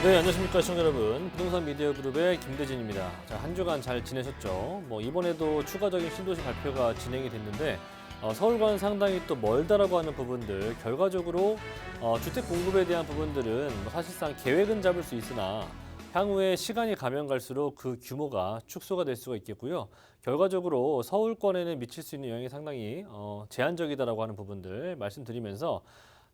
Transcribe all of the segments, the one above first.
네, 안녕하십니까 시청자 여러분. 부동산 미디어 그룹의 김대진입니다. 자, 한 주간 잘 지내셨죠? 이번에도 추가적인 신도시 발표가 진행이 됐는데 서울과는 상당히 또 멀다라고 하는 부분들, 결과적으로 주택 공급에 대한 부분들은 사실상 계획은 잡을 수 있으나 향후에 시간이 가면 갈수록 그 규모가 축소가 될 수가 있겠고요. 결과적으로 서울권에는 미칠 수 있는 영향이 상당히 제한적이다라고 하는 부분들 말씀드리면서,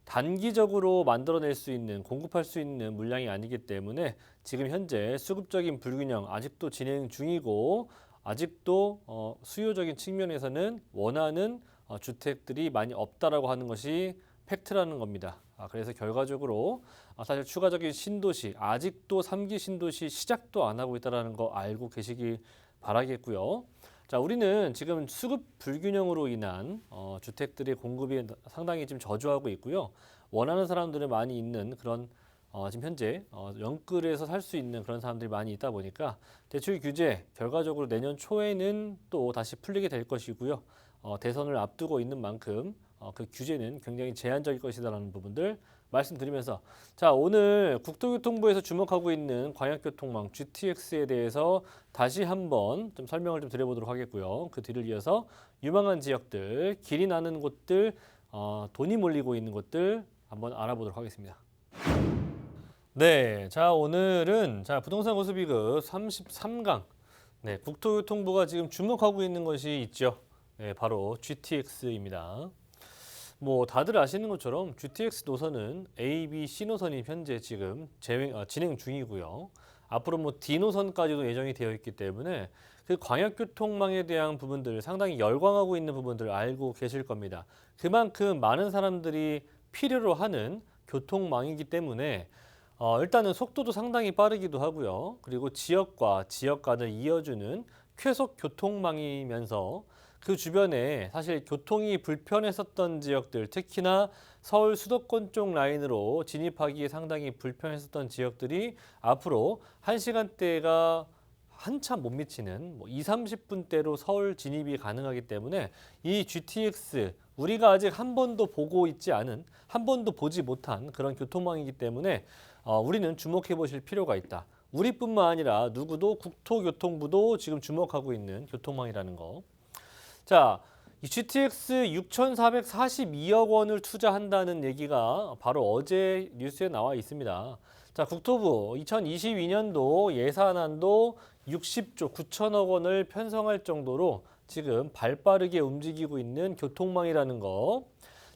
단기적으로 만들어낼 수 있는, 공급할 수 있는 물량이 아니기 때문에 지금 현재 수급적인 불균형 아직도 진행 중이고, 아직도 수요적인 측면에서는 원하는 주택들이 많이 없다라고 하는 것이 팩트라는 겁니다. 그래서 결과적으로 사실 추가적인 신도시, 아직도 3기 신도시 시작도 안 하고 있다는 거 알고 계시기 바라겠고요. 자, 우리는 지금 수급 불균형으로 인한 주택들의 공급이 상당히 지금 저조하고 있고요. 원하는 사람들이 많이 있는 그런 지금 현재 영끌에서 살 수 있는 그런 사람들이 많이 있다 보니까 대출 규제 결과적으로 내년 초에는 또 다시 풀리게 될 것이고요. 대선을 앞두고 있는 만큼 그 규제는 굉장히 제한적일 것이다라는 부분들 말씀드리면서, 자, 오늘 국토교통부에서 주목하고 있는 광역교통망 GTX에 대해서 다시 한번 좀 설명을 좀 드려보도록 하겠고요. 그 뒤를 이어서 유망한 지역들, 길이 나는 곳들, 돈이 몰리고 있는 곳들 한번 알아보도록 하겠습니다. 네, 자, 오늘은 부동산 고수비급 33강, 네, 국토교통부가 지금 주목하고 있는 것이 있죠. 네, 바로 GTX입니다. 다들 아시는 것처럼 GTX 노선은 A, B, C 노선이 현재 지금 진행 중이고요. 앞으로 D 노선까지도 예정이 되어 있기 때문에 그 광역교통망에 대한 부분들 상당히 열광하고 있는 부분들 알고 계실 겁니다. 그만큼 많은 사람들이 필요로 하는 교통망이기 때문에 일단은 속도도 상당히 빠르기도 하고요. 그리고 지역과 지역 간을 이어주는 쾌속 교통망이면서 그 주변에 사실 교통이 불편했었던 지역들, 특히나 서울 수도권 쪽 라인으로 진입하기에 상당히 불편했었던 지역들이 앞으로 1시간대가 한참 못 미치는 2, 30분대로 서울 진입이 가능하기 때문에 이 GTX, 우리가 아직 한 번도 보고 있지 않은, 한 번도 보지 못한 그런 교통망이기 때문에 우리는 주목해 보실 필요가 있다. 우리뿐만 아니라 누구도, 국토교통부도 지금 주목하고 있는 교통망이라는 거. 자, 이 GTX 6,442억 원을 투자한다는 얘기가 바로 어제 뉴스에 나와 있습니다. 자, 국토부 2022년도 예산안도 60조 9천억 원을 편성할 정도로 지금 발빠르게 움직이고 있는 교통망이라는 거.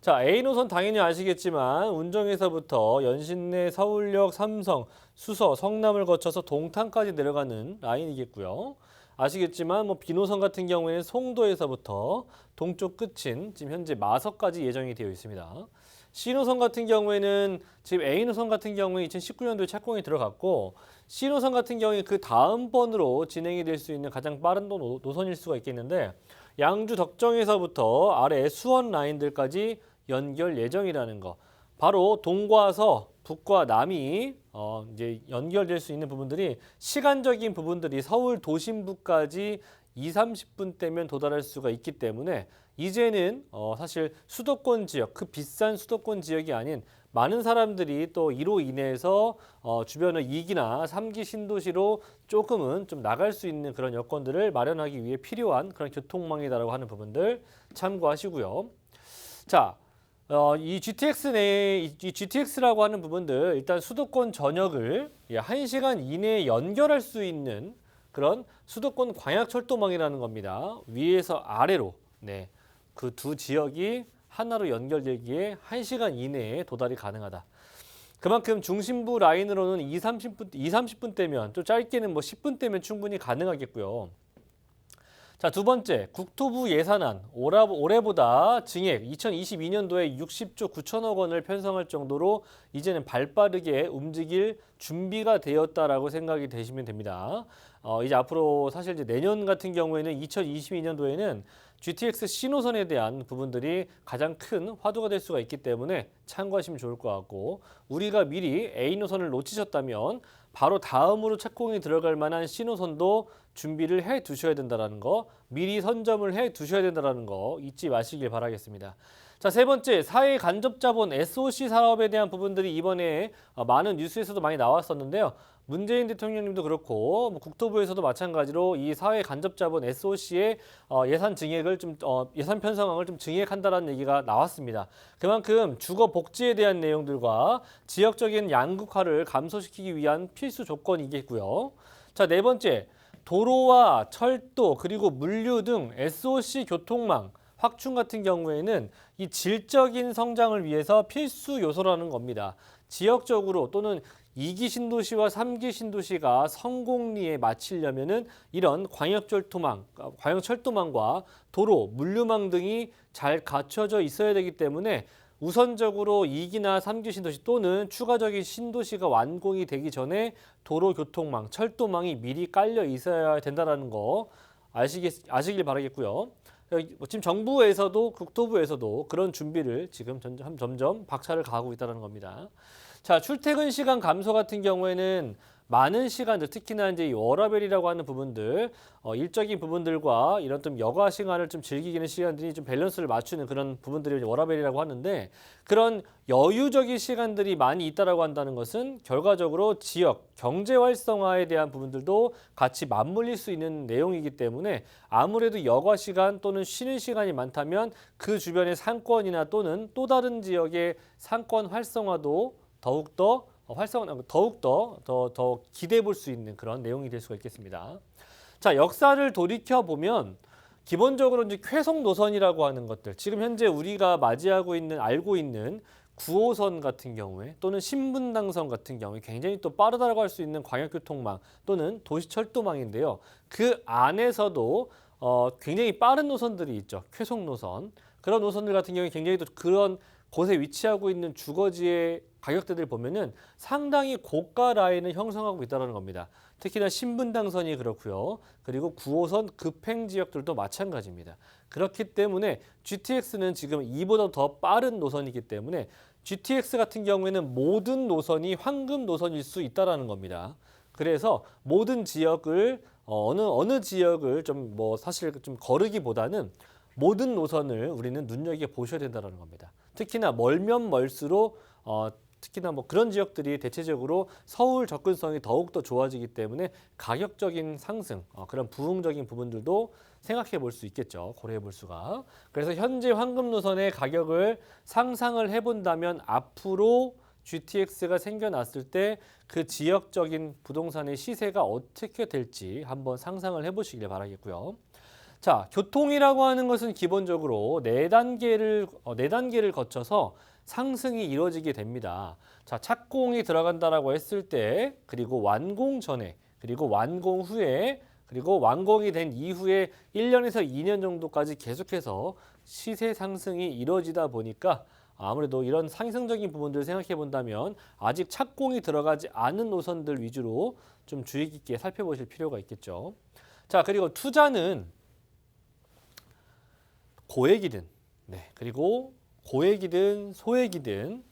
자, A노선 당연히 아시겠지만 운정에서부터 연신내, 서울역, 삼성, 수서, 성남을 거쳐서 동탄까지 내려가는 라인이겠고요. 아시겠지만 B노선 같은 경우에는 송도에서부터 동쪽 끝인 지금 현재 마석까지 예정이 되어 있습니다. C노선 같은 경우에는 지금 A노선 같은 경우에 2019년도에 착공이 들어갔고, C노선 같은 경우에 그 다음 번으로 진행이 될 수 있는 가장 빠른 노선일 수가 있겠는데, 양주 덕정에서부터 아래 수원 라인들까지 연결 예정이라는 거. 바로 동과 서, 북과 남이 이제 연결될 수 있는 부분들이, 시간적인 부분들이 서울 도심부까지 2, 30분대면 도달할 수가 있기 때문에 이제는 사실 수도권 지역, 그 비싼 수도권 지역이 아닌 많은 사람들이 또 이로 인해서 주변의 2기나 3기 신도시로 조금은 좀 나갈 수 있는 그런 여건들을 마련하기 위해 필요한 그런 교통망이다라고 하는 부분들 참고하시고요. 자, 이 GTX라고 하는 부분들, 일단 수도권 전역을 1시간 이내에 연결할 수 있는 그런 수도권 광역철도망이라는 겁니다. 위에서 아래로, 네, 그 두 지역이 하나로 연결되기에 1시간 이내에 도달이 가능하다. 그만큼 중심부 라인으로는 2, 30분대면, 또 짧게는 10분대면 충분히 가능하겠고요. 자, 두 번째, 국토부 예산안 올해보다 증액 2022년도에 60조 9천억 원을 편성할 정도로 이제는 발빠르게 움직일 준비가 되었다라고 생각이 되시면 됩니다. 이제 앞으로 사실 이제 내년 같은 경우에는 2022년도에는 GTX C노선에 대한 부분들이 가장 큰 화두가 될 수가 있기 때문에 참고하시면 좋을 것 같고, 우리가 미리 A노선을 놓치셨다면 바로 다음으로 착공이 들어갈 만한 C노선도 준비를 해 두셔야 된다는 거, 미리 선점을 해 두셔야 된다는 거 잊지 마시길 바라겠습니다. 자, 세 번째, 사회 간접 자본 SOC 사업에 대한 부분들이 이번에 많은 뉴스에서도 많이 나왔었는데요. 문재인 대통령님도 그렇고 국토부에서도 마찬가지로 이 사회 간접 자본 SOC의 예산 증액을 예산 편성안을 좀 증액한다라는 얘기가 나왔습니다. 그만큼 주거 복지에 대한 내용들과 지역적인 양극화를 감소시키기 위한 필수 조건이겠고요. 자, 네 번째, 도로와 철도 그리고 물류 등 SOC 교통망 확충 같은 경우에는 이 질적인 성장을 위해서 필수 요소라는 겁니다. 지역적으로 또는 2기 신도시와 3기 신도시가 성공리에 마치려면은 이런 광역철도망과 도로, 물류망 등이 잘 갖춰져 있어야 되기 때문에 우선적으로 2기나 3기 신도시 또는 추가적인 신도시가 완공이 되기 전에 도로 교통망, 철도망이 미리 깔려 있어야 된다는 거 아시길 바라겠고요. 지금 정부에서도 국토부에서도 그런 준비를 지금 점점 박차를 가하고 있다는 겁니다. 자, 출퇴근 시간 감소 같은 경우에는 많은 시간들, 특히나 이제 이 워라밸이라고 하는 부분들, 일적인 부분들과 이런 좀 여가 시간을 좀 즐기기는 시간들이 좀 밸런스를 맞추는 그런 부분들이 워라밸이라고 하는데, 그런 여유적인 시간들이 많이 있다라고 한다는 것은 결과적으로 지역 경제 활성화에 대한 부분들도 같이 맞물릴 수 있는 내용이기 때문에 아무래도 여가 시간 또는 쉬는 시간이 많다면 그 주변의 상권이나 또는 또 다른 지역의 상권 활성화도 더욱더 기대해 볼 수 있는 그런 내용이 될 수가 있겠습니다. 자, 역사를 돌이켜 보면 기본적으로 이제 쾌속 노선이라고 하는 것들, 지금 현재 우리가 알고 있는 9호선 같은 경우에 또는 신분당선 같은 경우에 굉장히 또 빠르다고 할 수 있는 광역교통망 또는 도시철도망인데요. 그 안에서도 굉장히 빠른 노선들이 있죠. 쾌속 노선. 그런 노선들 같은 경우에 굉장히 또 그런 곳에 위치하고 있는 주거지의 가격대들 보면은 상당히 고가 라인을 형성하고 있다는 겁니다. 특히나 신분당선이 그렇고요. 그리고 9호선 급행 지역들도 마찬가지입니다. 그렇기 때문에 GTX는 지금 이보다 더 빠른 노선이기 때문에 GTX 같은 경우에는 모든 노선이 황금 노선일 수 있다는 겁니다. 그래서 모든 지역을 어느 지역을 사실 좀 거르기보다는 모든 노선을 우리는 눈여겨 보셔야 된다는 겁니다. 특히나 멀면 멀수록 특히나 그런 지역들이 대체적으로 서울 접근성이 더욱더 좋아지기 때문에 가격적인 상승, 그런 부흥적인 부분들도 생각해 볼 수 있겠죠. 고려해 볼 수가. 그래서 현재 황금 노선의 가격을 상상을 해본다면 앞으로 GTX가 생겨났을 때 그 지역적인 부동산의 시세가 어떻게 될지 한번 상상을 해보시길 바라겠고요. 자, 교통이라고 하는 것은 기본적으로 네 단계를 거쳐서 상승이 이루어지게 됩니다. 자, 착공이 들어간다라고 했을 때, 그리고 완공 전에, 그리고 완공 후에, 그리고 완공이 된 이후에 1년에서 2년 정도까지 계속해서 시세 상승이 이루어지다 보니까 아무래도 이런 상승적인 부분들을 생각해 본다면 아직 착공이 들어가지 않은 노선들 위주로 좀 주의 깊게 살펴보실 필요가 있겠죠. 자, 그리고 투자는 고액이든, 그리고 고액이든 소액이든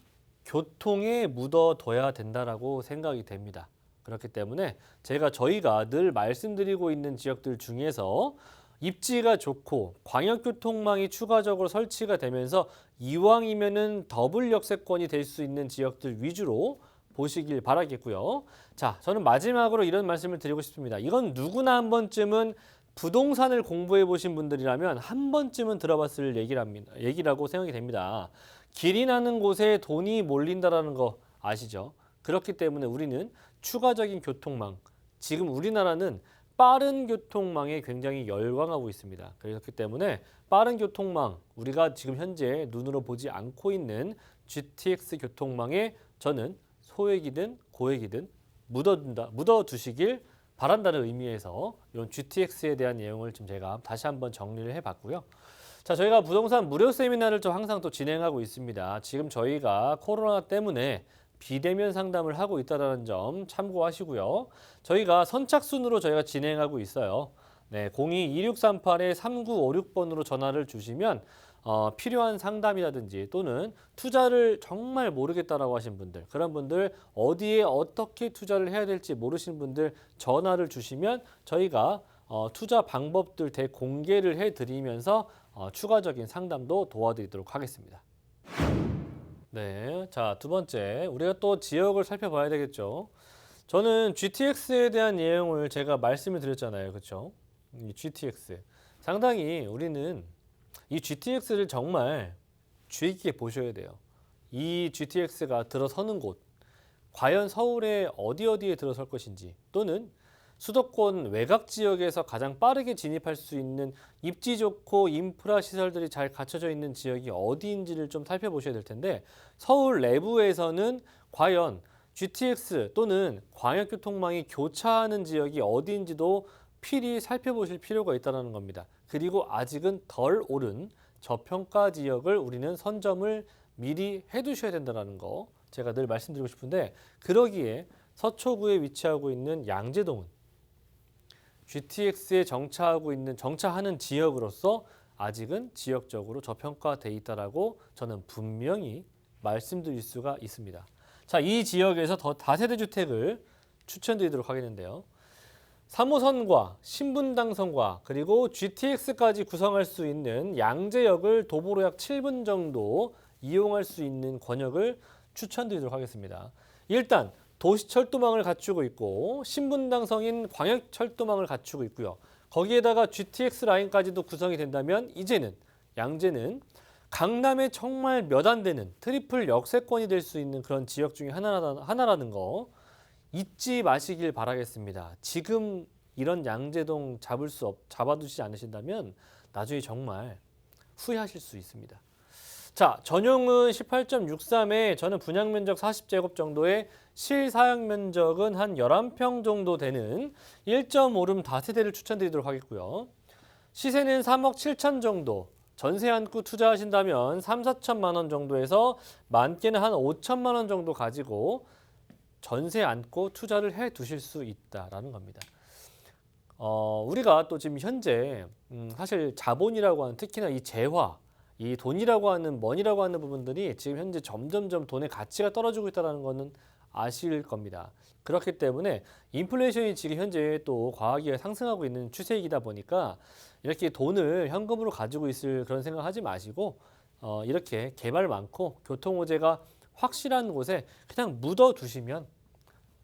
교통에 묻어둬야 된다라고 생각이 됩니다. 그렇기 때문에 저희가 늘 말씀드리고 있는 지역들 중에서 입지가 좋고 광역교통망이 추가적으로 설치가 되면서 이왕이면은 더블 역세권이 될 수 있는 지역들 위주로 보시길 바라겠고요. 자, 저는 마지막으로 이런 말씀을 드리고 싶습니다. 이건 누구나 한 번쯤은 부동산을 공부해 보신 분들이라면 한 번쯤은 들어봤을 얘기라고 생각이 됩니다. 길이 나는 곳에 돈이 몰린다라는 거 아시죠? 그렇기 때문에 우리는 추가적인 교통망, 지금 우리나라는 빠른 교통망에 굉장히 열광하고 있습니다. 그렇기 때문에 빠른 교통망, 우리가 지금 현재 눈으로 보지 않고 있는 GTX 교통망에 저는 소액이든 고액이든 묻어두시길 바란다는 의미에서 이런 GTX에 대한 내용을 좀 제가 다시 한번 정리를 해봤고요. 자, 저희가 부동산 무료 세미나를 좀 항상 또 진행하고 있습니다. 지금 저희가 코로나 때문에 비대면 상담을 하고 있다는 점 참고하시고요. 저희가 선착순으로 저희가 진행하고 있어요. 02-2638-3956번으로 전화를 주시면 필요한 상담이라든지 또는 투자를 정말 모르겠다라고 하신 분들, 그런 분들 어디에 어떻게 투자를 해야 될지 모르시는 분들 전화를 주시면 저희가 투자 방법들 대공개를 해드리면서 추가적인 상담도 도와드리도록 하겠습니다. 네, 자, 두 번째, 우리가 또 지역을 살펴봐야 되겠죠. 저는 GTX에 대한 내용을 제가 말씀을 드렸잖아요. 그렇죠? 이 GTX. 상당히 우리는 이 GTX를 정말 주의 깊게 보셔야 돼요. 이 GTX가 들어서는 곳, 과연 서울에 어디에 들어설 것인지, 또는 수도권 외곽 지역에서 가장 빠르게 진입할 수 있는 입지 좋고 인프라 시설들이 잘 갖춰져 있는 지역이 어디인지를 좀 살펴보셔야 될 텐데, 서울 내부에서는 과연 GTX 또는 광역교통망이 교차하는 지역이 어디인지도 필히 살펴보실 필요가 있다는 겁니다. 그리고 아직은 덜 오른 저평가 지역을 우리는 선점을 미리 해두셔야 된다는 거 제가 늘 말씀드리고 싶은데, 그러기에 서초구에 위치하고 있는 양재동은 GTX에 정차하는 지역으로서 아직은 지역적으로 저평가돼 있다라고 저는 분명히 말씀드릴 수가 있습니다. 자, 이 지역에서 더 다세대 주택을 추천드리도록 하겠는데요. 3호선과 신분당선과 그리고 GTX까지 구성할 수 있는 양재역을 도보로 약 7분 정도 이용할 수 있는 권역을 추천드리도록 하겠습니다. 일단 도시철도망을 갖추고 있고 신분당선인 광역철도망을 갖추고 있고요. 거기에다가 GTX 라인까지도 구성이 된다면 이제는 양재는 강남에 정말 몇 안 되는 트리플 역세권이 될 수 있는 그런 지역 중에 하나라는 거 잊지 마시길 바라겠습니다. 지금 이런 양재동 잡아두시지 않으신다면 나중에 정말 후회하실 수 있습니다. 자, 전용은 18.63에 저는 분양 면적 40제곱 정도의 실사용 면적은 한 11평 정도 되는 1.5룸 다세대를 추천드리도록 하겠고요. 시세는 3억 7천 정도, 전세 안고 투자하신다면 3, 4천만 원 정도에서 많게는 한 5천만 원 정도 가지고 전세 안고 투자를 해 두실 수 있다라는 겁니다. 우리가 또 지금 현재 사실 자본이라고 하는, 특히나 이 재화, 이 돈이라고 하는, 머니라고 하는 부분들이 지금 현재 점점점 돈의 가치가 떨어지고 있다는 것은 아실 겁니다. 그렇기 때문에 인플레이션이 지금 현재 또 과하게 상승하고 있는 추세이다 보니까 이렇게 돈을 현금으로 가지고 있을 그런 생각하지 마시고 이렇게 개발 많고 교통호재가 확실한 곳에 그냥 묻어두시면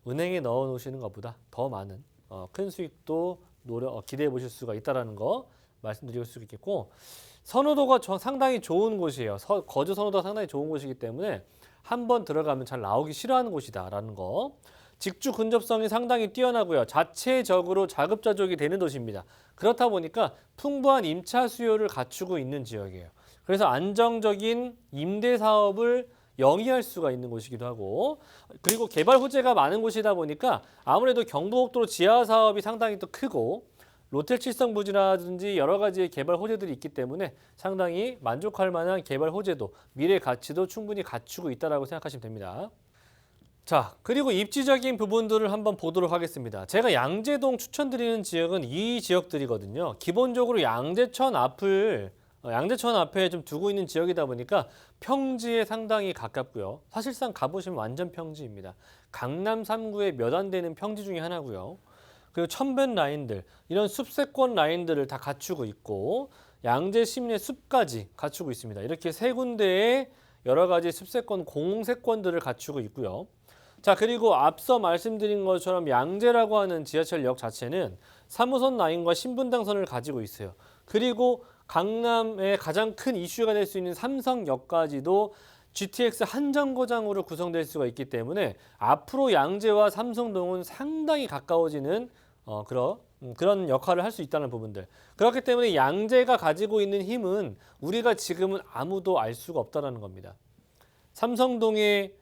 은행에 넣어놓으시는 것보다 더 많은 큰 수익도 기대해 보실 수가 있다는 거 말씀드릴 수 있겠고, 선호도가 상당히 좋은 곳이에요. 거주 선호도가 상당히 좋은 곳이기 때문에 한번 들어가면 잘 나오기 싫어하는 곳이다라는 거. 직주 근접성이 상당히 뛰어나고요. 자체적으로 자급자족이 되는 도시입니다. 그렇다 보니까 풍부한 임차 수요를 갖추고 있는 지역이에요. 그래서 안정적인 임대 사업을 영위할 수가 있는 곳이기도 하고, 그리고 개발 호재가 많은 곳이다 보니까 아무래도 경부고속도로 지하 사업이 상당히 또 크고 롯데칠성 부지라든지 여러 가지의 개발 호재들이 있기 때문에 상당히 만족할 만한 개발 호재도, 미래 가치도 충분히 갖추고 있다고 생각하시면 됩니다. 자, 그리고 입지적인 부분들을 한번 보도록 하겠습니다. 제가 양재동 추천드리는 지역은 이 지역들이거든요. 기본적으로 양재천 앞에 좀 두고 있는 지역이다 보니까 평지에 상당히 가깝고요. 사실상 가보시면 완전 평지입니다. 강남 3구의 몇 안 되는 평지 중에 하나고요. 그리고 천변 라인들, 이런 숲세권 라인들을 다 갖추고 있고 양재 시민의 숲까지 갖추고 있습니다. 이렇게 세 군데의 여러 가지 숲세권, 공세권들을 갖추고 있고요. 자, 그리고 앞서 말씀드린 것처럼 양재라고 하는 지하철역 자체는 3호선 라인과 신분당선을 가지고 있어요. 그리고 강남의 가장 큰 이슈가 될 수 있는 삼성역까지도 GTX 한 정거장으로 구성될 수가 있기 때문에 앞으로 양재와 삼성동은 상당히 가까워지는 그런 역할을 할 수 있다는 부분들. 그렇기 때문에 양재가 가지고 있는 힘은 우리가 지금은 아무도 알 수가 없다는 겁니다. 삼성동에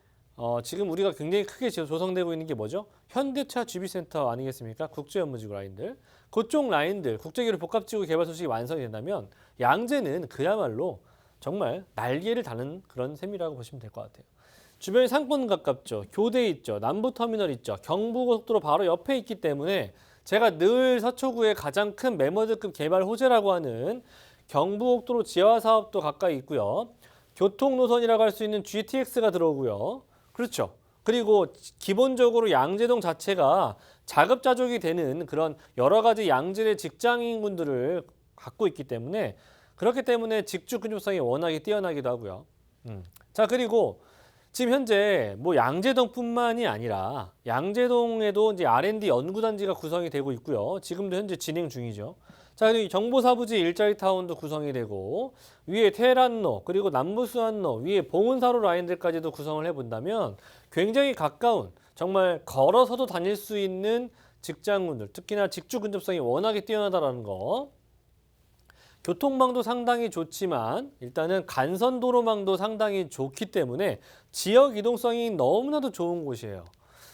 지금 우리가 굉장히 크게 조성되고 있는 게 뭐죠? 현대차 GB센터 아니겠습니까? 국제업무지구 라인들. 그쪽 라인들, 국제기술 복합지구 개발 소식이 완성이 된다면 양재는 그야말로 정말 날개를 다는 그런 셈이라고 보시면 될 것 같아요. 주변에 상권 가깝죠. 교대 있죠. 남부터미널 있죠. 경부고속도로 바로 옆에 있기 때문에 제가 늘 서초구의 가장 큰 매머드급 개발 호재라고 하는 경부고속도로 지하 사업도 가까이 있고요. 교통노선이라고 할 수 있는 GTX가 들어오고요. 그렇죠. 그리고 기본적으로 양재동 자체가 자급자족이 되는 그런 여러 가지 양질의 직장인군들을 갖고 있기 때문에 그렇기 때문에 직주 근접성이 워낙에 뛰어나기도 하고요. 자, 그리고 지금 현재 뭐 양재동뿐만이 아니라 양재동에도 이제 R&D 연구단지가 구성이 되고 있고요. 지금도 현재 진행 중이죠. 자, 그리고 정보사부지 일자리 타운도 구성이 되고 위에 테란로 그리고 남부수안로 위에 봉은사로 라인들까지도 구성을 해본다면 굉장히 가까운 정말 걸어서도 다닐 수 있는 직장군들 특히나 직주 근접성이 워낙에 뛰어나다라는 거. 교통망도 상당히 좋지만 일단은 간선도로망도 상당히 좋기 때문에 지역 이동성이 너무나도 좋은 곳이에요.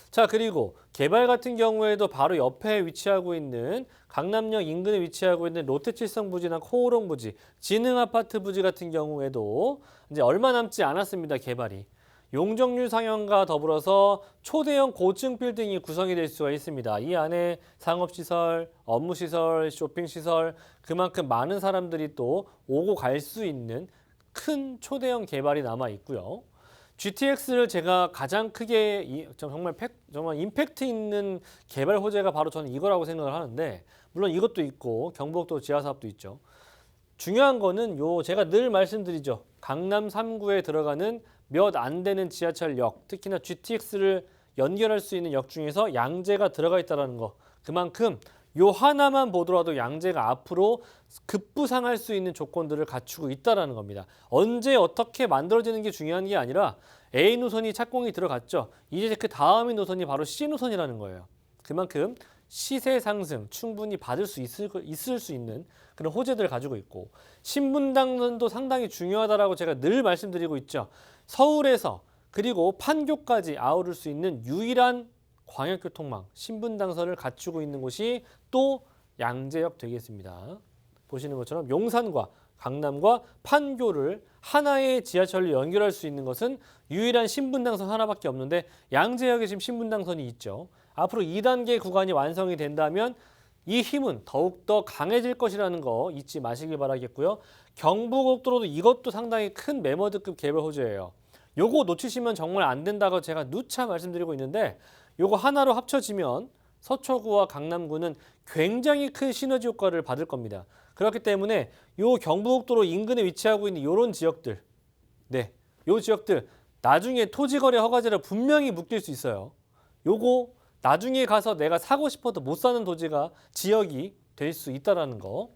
자, 그리고 개발 같은 경우에도 바로 옆에 위치하고 있는 강남역 인근에 위치하고 있는 롯데칠성 부지나 코오롱 부지, 진흥아파트 부지 같은 경우에도 이제 얼마 남지 않았습니다. 개발이. 용적률 상향과 더불어서 초대형 고층 빌딩이 구성이 될 수가 있습니다. 이 안에 상업시설, 업무시설, 쇼핑시설 그만큼 많은 사람들이 또 오고 갈 수 있는 큰 초대형 개발이 남아 있고요. GTX를 제가 가장 크게 정말 임팩트 있는 개발 호재가 바로 저는 이거라고 생각을 하는데 물론 이것도 있고 경부고도 지하사업도 있죠. 중요한 거는 제가 늘 말씀드리죠. 강남 3구에 들어가는 몇 안 되는 지하철역, 특히나 GTX를 연결할 수 있는 역 중에서 양재가 들어가 있다는 거. 그만큼 하나만 보더라도 양재가 앞으로 급부상할 수 있는 조건들을 갖추고 있다는 겁니다. 언제 어떻게 만들어지는 게 중요한 게 아니라 A 노선이 착공이 들어갔죠. 이제 그 다음의 노선이 바로 C 노선이라는 거예요. 그만큼 시세 상승 충분히 받을 수 있을 수 있는 그런 호재들을 가지고 있고 신분당선도 상당히 중요하다라고 제가 늘 말씀드리고 있죠. 서울에서 그리고 판교까지 아우를 수 있는 유일한 광역교통망 신분당선을 갖추고 있는 곳이 또 양재역 되겠습니다. 보시는 것처럼 용산과 강남과 판교를 하나의 지하철로 연결할 수 있는 것은 유일한 신분당선 하나밖에 없는데 양재역에 지금 신분당선이 있죠. 앞으로 2단계 구간이 완성이 된다면 이 힘은 더욱더 강해질 것이라는 거 잊지 마시길 바라겠고요. 경부고속도로도 이것도 상당히 큰 매머드급 개발 호재예요. 요거 놓치시면 정말 안 된다고 제가 누차 말씀드리고 있는데 요거 하나로 합쳐지면 서초구와 강남구는 굉장히 큰 시너지 효과를 받을 겁니다. 그렇기 때문에 요 경부고속도로 인근에 위치하고 있는 요런 지역들, 요 지역들 나중에 토지거래 허가제로 분명히 묶일 수 있어요. 요거 나중에 가서 내가 사고 싶어도 못 사는 지역이 될 수 있다는 거.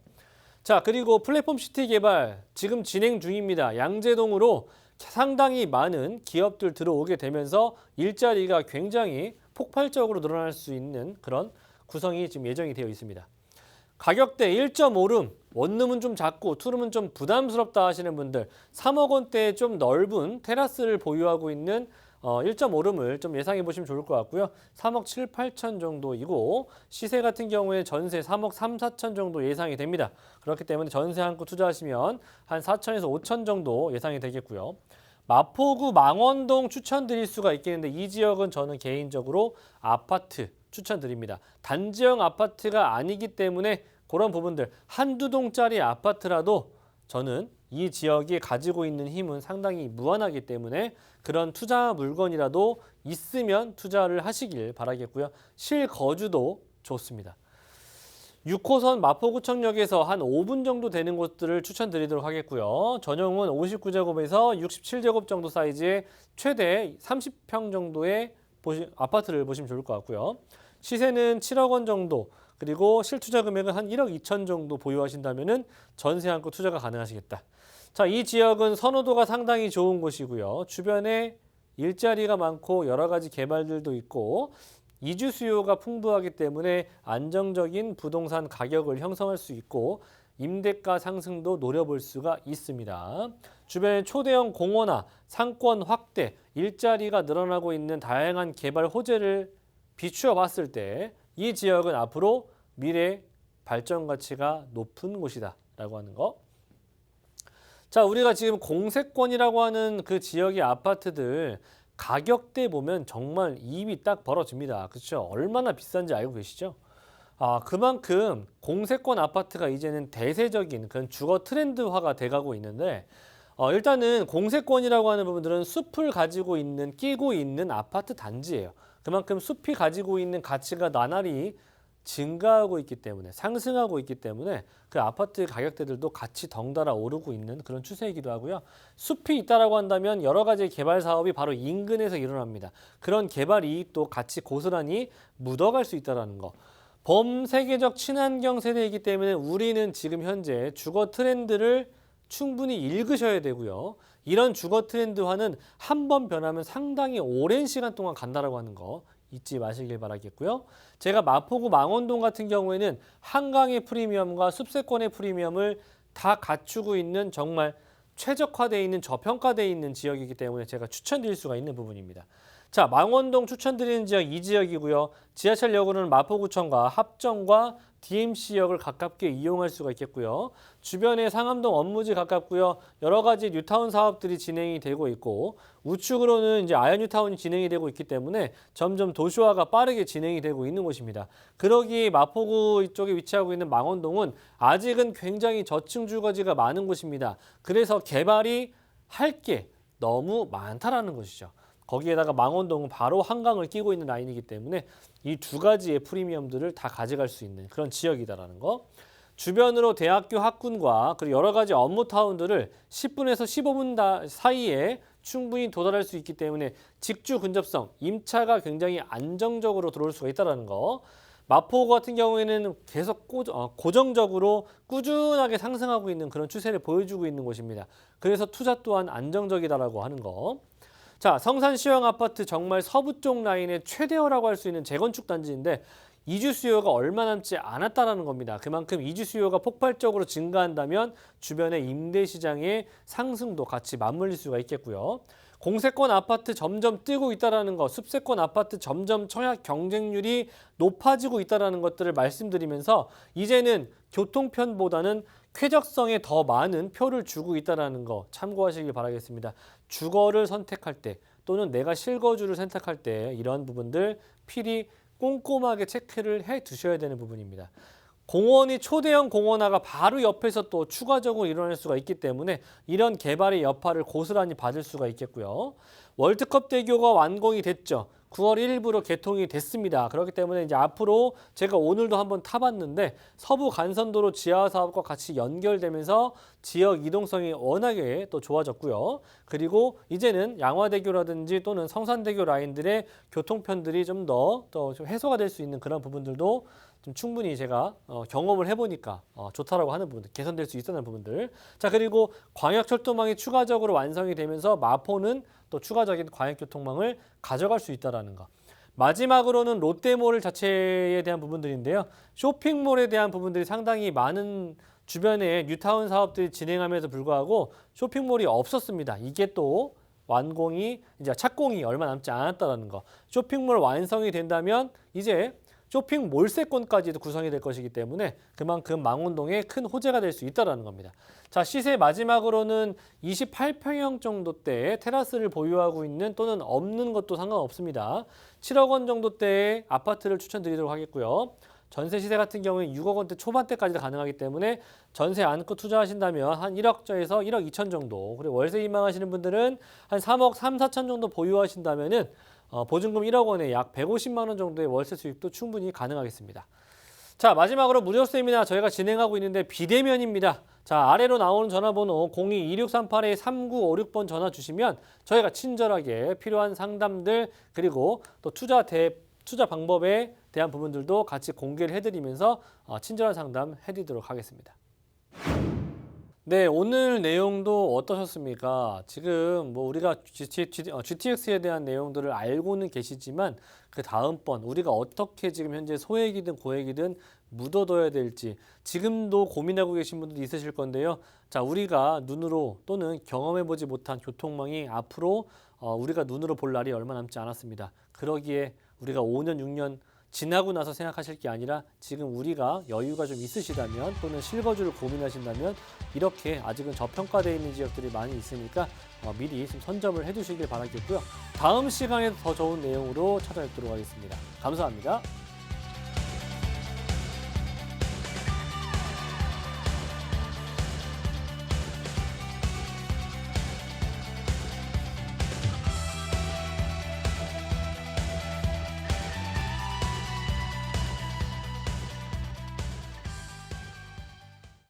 자, 그리고 플랫폼 시티 개발 지금 진행 중입니다. 양재동으로 상당히 많은 기업들 들어오게 되면서 일자리가 굉장히 폭발적으로 늘어날 수 있는 그런 구성이 지금 예정이 되어 있습니다. 가격대 1.5룸, 원룸은 좀 작고 투룸은 좀 부담스럽다 하시는 분들 3억 원대의 좀 넓은 테라스를 보유하고 있는 1.5룸을 좀 예상해 보시면 좋을 것 같고요. 3억 7, 8천 정도이고 시세 같은 경우에 전세 3억 3, 4천 정도 예상이 됩니다. 그렇기 때문에 전세 한 구 투자하시면 한 4천에서 5천 정도 예상이 되겠고요. 마포구 망원동 추천드릴 수가 있겠는데 이 지역은 저는 개인적으로 아파트 추천드립니다. 단지형 아파트가 아니기 때문에 그런 부분들 한두 동짜리 아파트라도 저는 이 지역이 가지고 있는 힘은 상당히 무한하기 때문에 그런 투자 물건이라도 있으면 투자를 하시길 바라겠고요. 실거주도 좋습니다. 6호선 마포구청역에서 한 5분 정도 되는 곳들을 추천드리도록 하겠고요. 전용은 59제곱에서 67제곱 정도 사이즈의 최대 30평 정도의 아파트를 보시면 좋을 것 같고요. 시세는 7억 원 정도, 그리고 실투자 금액은 한 1억 2천 정도 보유하신다면 전세 한고 투자가 가능하시겠다. 자, 이 지역은 선호도가 상당히 좋은 곳이고요. 주변에 일자리가 많고 여러 가지 개발들도 있고 이주 수요가 풍부하기 때문에 안정적인 부동산 가격을 형성할 수 있고 임대가 상승도 노려볼 수가 있습니다. 주변에 초대형 공원화, 상권 확대, 일자리가 늘어나고 있는 다양한 개발 호재를 비추어 봤을 때 이 지역은 앞으로 미래 발전 가치가 높은 곳이다 라고 하는 거. 자, 우리가 지금 공세권이라고 하는 그 지역의 아파트들 가격대 보면 정말 입이 딱 벌어집니다. 그렇죠? 얼마나 비싼지 알고 계시죠? 그만큼 공세권 아파트가 이제는 대세적인 그런 주거 트렌드화가 돼가고 있는데 일단은 공세권이라고 하는 부분들은 숲을 가지고 있는, 끼고 있는 아파트 단지예요. 그만큼 숲이 가지고 있는 가치가 나날이 증가하고 있기 때문에, 상승하고 있기 때문에 그 아파트 가격대들도 같이 덩달아 오르고 있는 그런 추세이기도 하고요. 숲이 있다라고 한다면 여러 가지 개발 사업이 바로 인근에서 일어납니다. 그런 개발 이익도 같이 고스란히 묻어갈 수 있다는 거. 범세계적 친환경 세대이기 때문에 우리는 지금 현재 주거 트렌드를 충분히 읽으셔야 되고요. 이런 주거 트렌드화는 한 번 변하면 상당히 오랜 시간 동안 간다라고 하는 거 잊지 마시길 바라겠고요. 제가 마포구 망원동 같은 경우에는 한강의 프리미엄과 숲세권의 프리미엄을 다 갖추고 있는 정말 최적화되어 있는 저평가되어 있는 지역이기 때문에 제가 추천드릴 수가 있는 부분입니다. 자, 망원동 추천드리는 지역 이 지역이고요. 지하철역으로는 마포구청과 합정과 DMC역을 가깝게 이용할 수가 있겠고요. 주변에 상암동 업무지 가깝고요. 여러 가지 뉴타운 사업들이 진행이 되고 있고 우측으로는 이제 아현 뉴타운이 진행이 되고 있기 때문에 점점 도시화가 빠르게 진행이 되고 있는 곳입니다. 그러기에 마포구 이쪽에 위치하고 있는 망원동은 아직은 굉장히 저층 주거지가 많은 곳입니다. 그래서 개발이 할 게 너무 많다라는 것이죠. 거기에다가 망원동은 바로 한강을 끼고 있는 라인이기 때문에 이 두 가지의 프리미엄들을 다 가져갈 수 있는 그런 지역이다라는 거. 주변으로 대학교 학군과 그리고 여러 가지 업무타운들을 10분에서 15분 사이에 충분히 도달할 수 있기 때문에 직주 근접성, 임차가 굉장히 안정적으로 들어올 수가 있다는 거. 마포구 같은 경우에는 계속 고정적으로 꾸준하게 상승하고 있는 그런 추세를 보여주고 있는 곳입니다. 그래서 투자 또한 안정적이다라고 하는 거. 자, 성산 시형 아파트 정말 서부 쪽 라인의 최대어라고 할 수 있는 재건축 단지인데 이주 수요가 얼마 남지 않았다라는 겁니다. 그만큼 이주 수요가 폭발적으로 증가한다면 주변의 임대 시장의 상승도 같이 맞물릴 수가 있겠고요. 공세권 아파트 점점 뜨고 있다라는 것, 숲세권 아파트 점점 청약 경쟁률이 높아지고 있다라는 것들을 말씀드리면서 이제는 교통편보다는 쾌적성에 더 많은 표를 주고 있다는 거 참고하시길 바라겠습니다. 주거를 선택할 때 또는 내가 실거주를 선택할 때 이러한 부분들 필히 꼼꼼하게 체크를 해 두셔야 되는 부분입니다. 공원이 초대형 공원화가 바로 옆에서 또 추가적으로 일어날 수가 있기 때문에 이런 개발의 여파를 고스란히 받을 수가 있겠고요. 월드컵 대교가 완공이 됐죠. 9월 1일부로 개통이 됐습니다. 그렇기 때문에 이제 앞으로 제가 오늘도 한번 타봤는데 서부 간선도로 지하 사업과 같이 연결되면서 지역 이동성이 워낙에 또 좋아졌고요. 그리고 이제는 양화대교라든지 또는 성산대교 라인들의 교통편들이 좀 더 좀 해소가 될 수 있는 그런 부분들도 좀 충분히 제가 경험을 해보니까 좋다라고 하는 부분들, 개선될 수 있었는 부분들. 자, 그리고 광역철도망이 추가적으로 완성이 되면서 마포는 또 추가적인 광역교통망을 가져갈 수 있다는 거. 마지막으로는 롯데몰 자체에 대한 부분들인데요. 쇼핑몰에 대한 부분들이 상당히 많은 주변에 뉴타운 사업들이 진행하면서 불구하고 쇼핑몰이 없었습니다. 이게 또 완공이 이제 착공이 얼마 남지 않았다는 거. 쇼핑몰 완성이 된다면 이제 쇼핑몰세권까지도 구성이 될 것이기 때문에 그만큼 망원동에 큰 호재가 될 수 있다는 겁니다. 자, 시세 마지막으로는 28평형 정도대의 테라스를 보유하고 있는 또는 없는 것도 상관없습니다. 7억 원 정도대의 아파트를 추천드리도록 하겠고요. 전세 시세 같은 경우에 6억 원대 초반대까지도 가능하기 때문에 전세 안고 투자하신다면 한 1억저에서 1억 2천 정도, 그리고 월세 희망하시는 분들은 한 3억 3, 4천 정도 보유하신다면은 보증금 1억 원에 약 150만 원 정도의 월세 수익도 충분히 가능하겠습니다. 자, 마지막으로 무료 세미나 저희가 진행하고 있는데 비대면입니다. 자, 아래로 나오는 전화번호 02-2638-3956번 전화 주시면 저희가 친절하게 필요한 상담들 그리고 또 투자 방법에 대한 부분들도 같이 공개를 해드리면서 친절한 상담 해드리도록 하겠습니다. 네, 오늘 내용도 어떠셨습니까? 지금 뭐 우리가 GTX에 대한 내용들을 알고는 계시지만 그 다음번 우리가 어떻게 지금 현재 소액이든 고액이든 묻어둬야 될지 지금도 고민하고 계신 분들도 있으실 건데요. 자, 우리가 눈으로 또는 경험해보지 못한 교통망이 앞으로 우리가 눈으로 볼 날이 얼마 남지 않았습니다. 그러기에 우리가 5년, 6년 지나고 나서 생각하실 게 아니라 지금 우리가 여유가 좀 있으시다면 또는 실거주를 고민하신다면 이렇게 아직은 저평가되어 있는 지역들이 많이 있으니까 미리 좀 선점을 해두시길 바라겠고요. 다음 시간에 더 좋은 내용으로 찾아뵙도록 하겠습니다. 감사합니다.